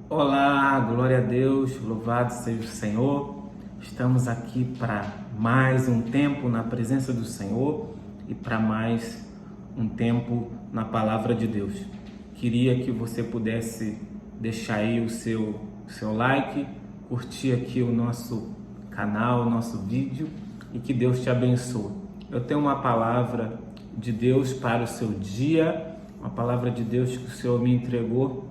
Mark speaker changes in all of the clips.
Speaker 1: Olá, glória a Deus, louvado seja o Senhor. Estamos aqui para mais um tempo na presença do Senhor e para mais um tempo na palavra de Deus. Queria que você pudesse deixar aí o seu like, curtir aqui o nosso canal, o nosso vídeo e que Deus te abençoe. Eu tenho uma palavra de Deus para o seu dia, uma palavra de Deus que o Senhor me entregou.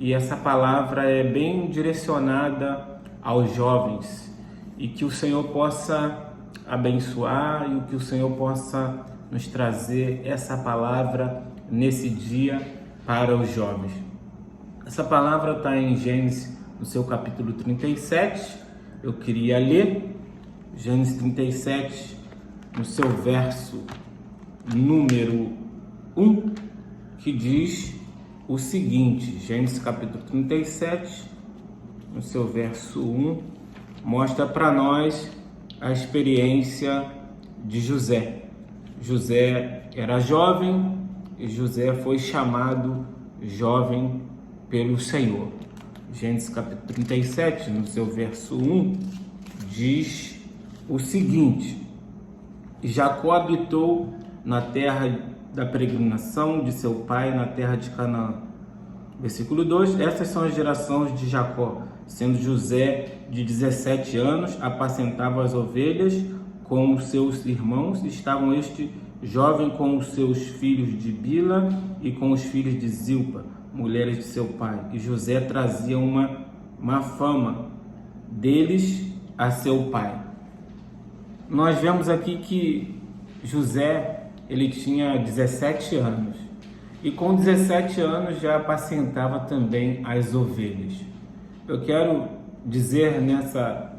Speaker 1: E essa palavra é bem direcionada aos jovens e que o Senhor possa abençoar e que o Senhor possa nos trazer essa palavra nesse dia para os jovens. Essa palavra está em Gênesis, no seu capítulo 37. Eu queria ler Gênesis 37, no seu verso número 1, que diz o seguinte: Gênesis capítulo 37, no seu verso 1, mostra para nós a experiência de José. José era jovem e José foi chamado jovem pelo Senhor. Gênesis capítulo 37, no seu verso 1, diz o seguinte: Jacó habitou na terra da peregrinação de seu pai na terra de Canaã. Versículo 2, essas são as gerações de Jacó, sendo José de 17 anos, apacentava as ovelhas com os seus irmãos, estavam este jovem com os seus filhos de Bila e com os filhos de Zilpa, mulheres de seu pai, e José trazia uma má fama deles a seu pai. Nós vemos aqui que José ele tinha 17 anos e com 17 anos já apacentava também as ovelhas. Eu quero dizer nessa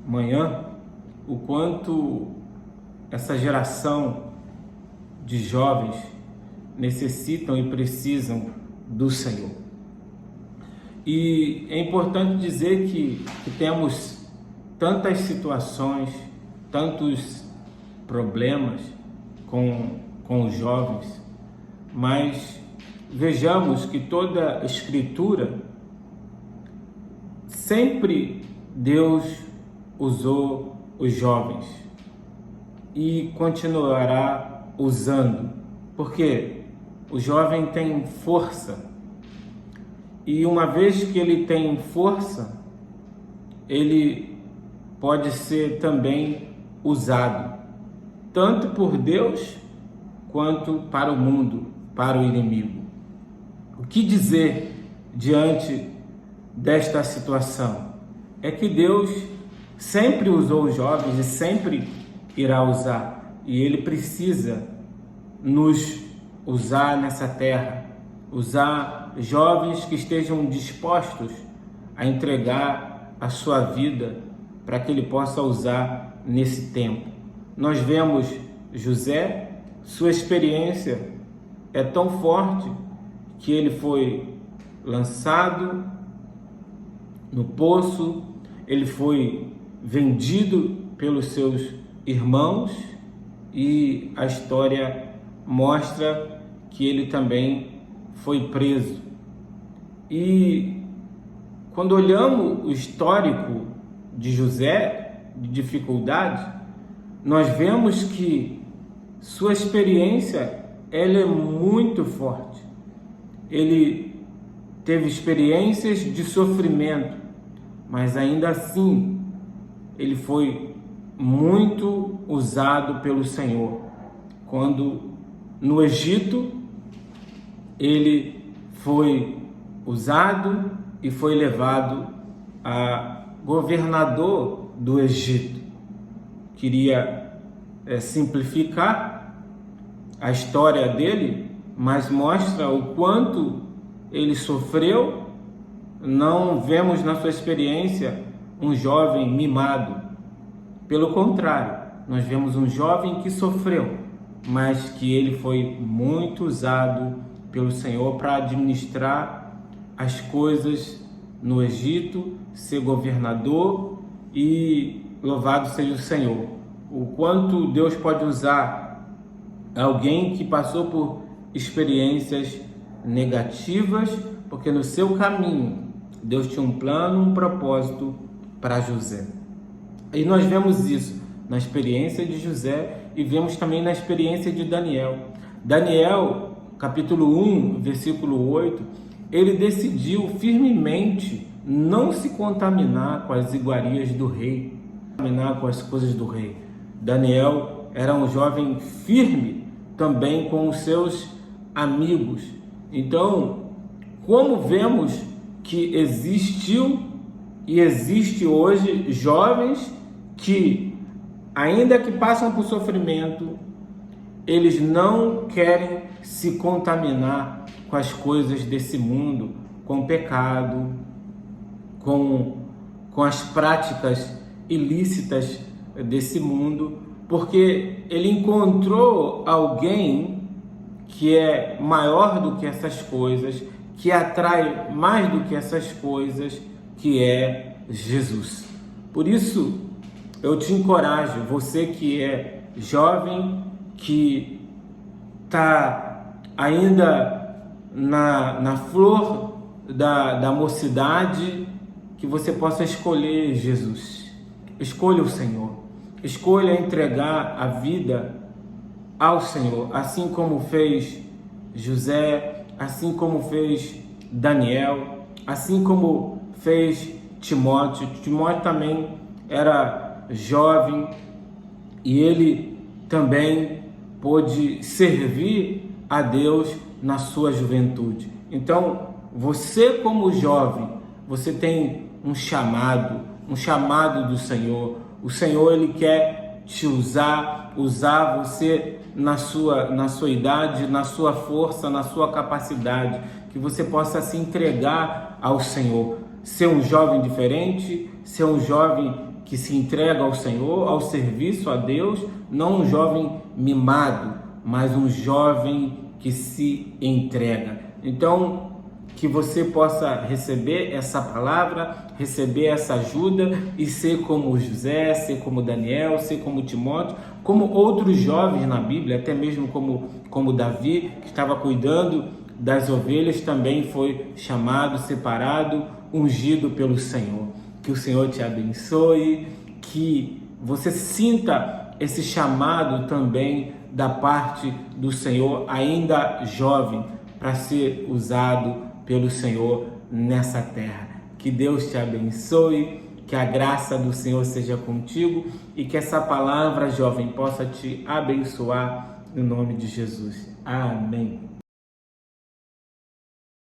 Speaker 1: manhã o quanto essa geração de jovens necessitam e precisam do Senhor. E é importante dizer que temos tantas situações, tantos problemas com os jovens, mas vejamos que toda a Escritura, sempre Deus usou os jovens e continuará usando, porque o jovem tem força e uma vez que ele tem força, ele pode ser também usado tanto por Deus quanto para o mundo, para o inimigo. O que dizer diante desta situação? É que Deus sempre usou os jovens e sempre irá usar, e Ele precisa nos usar nessa terra, usar jovens que estejam dispostos a entregar a sua vida para que Ele possa usar nesse tempo. Nós vemos José, sua experiência é tão forte que ele foi lançado no poço, ele foi vendido pelos seus irmãos e a história mostra que ele também foi preso. E quando olhamos o histórico de José, de dificuldade, nós vemos que sua experiência ela é muito forte. Ele teve experiências de sofrimento, mas ainda assim ele foi muito usado pelo Senhor. Quando no Egito ele foi usado e foi levado a governador do Egito. Queria simplificar a história dele, mas mostra o quanto ele sofreu. Não vemos na sua experiência um jovem mimado. Pelo contrário, nós vemos um jovem que sofreu, mas que ele foi muito usado pelo Senhor para administrar as coisas no Egito, ser governador, e louvado seja o Senhor. O quanto Deus pode usar alguém que passou por experiências negativas, porque no seu caminho Deus tinha um plano, um propósito para José. E nós vemos isso na experiência de José e vemos também na experiência de Daniel. Daniel, capítulo 1, versículo 8, ele decidiu firmemente não se contaminar com as iguarias do rei, contaminar com as coisas do rei. Daniel era um jovem firme também com os seus amigos. Então, como vemos que existiu e existe hoje jovens que, ainda que passam por sofrimento, eles não querem se contaminar com as coisas desse mundo, com o pecado, com as práticas ilícitas desse mundo, porque ele encontrou alguém que é maior do que essas coisas, que atrai mais do que essas coisas, que é Jesus. Por isso, eu te encorajo, você que é jovem, que está ainda na flor da mocidade, que você possa escolher Jesus. Escolha o Senhor. Escolha entregar a vida ao Senhor, assim como fez José, assim como fez Daniel, assim como fez Timóteo. Timóteo também era jovem e ele também pôde servir a Deus na sua juventude. Então, você como jovem, você tem um chamado do Senhor. O Senhor, ele quer te usar você na sua idade, na sua força, na sua capacidade, que você possa se entregar ao Senhor. Ser um jovem diferente, ser um jovem que se entrega ao Senhor, ao serviço a Deus, não um jovem mimado, mas um jovem que se entrega. Então, que você possa receber essa palavra, receber essa ajuda e ser como José, ser como Daniel, ser como Timóteo, como outros jovens na Bíblia, até mesmo como Davi, que estava cuidando das ovelhas, também foi chamado, separado, ungido pelo Senhor. Que o Senhor te abençoe, que você sinta esse chamado também da parte do Senhor, ainda jovem, para ser usado pelo Senhor nessa terra. Que Deus te abençoe, que a graça do Senhor seja contigo e que essa palavra, jovem, possa te abençoar no nome de Jesus. Amém.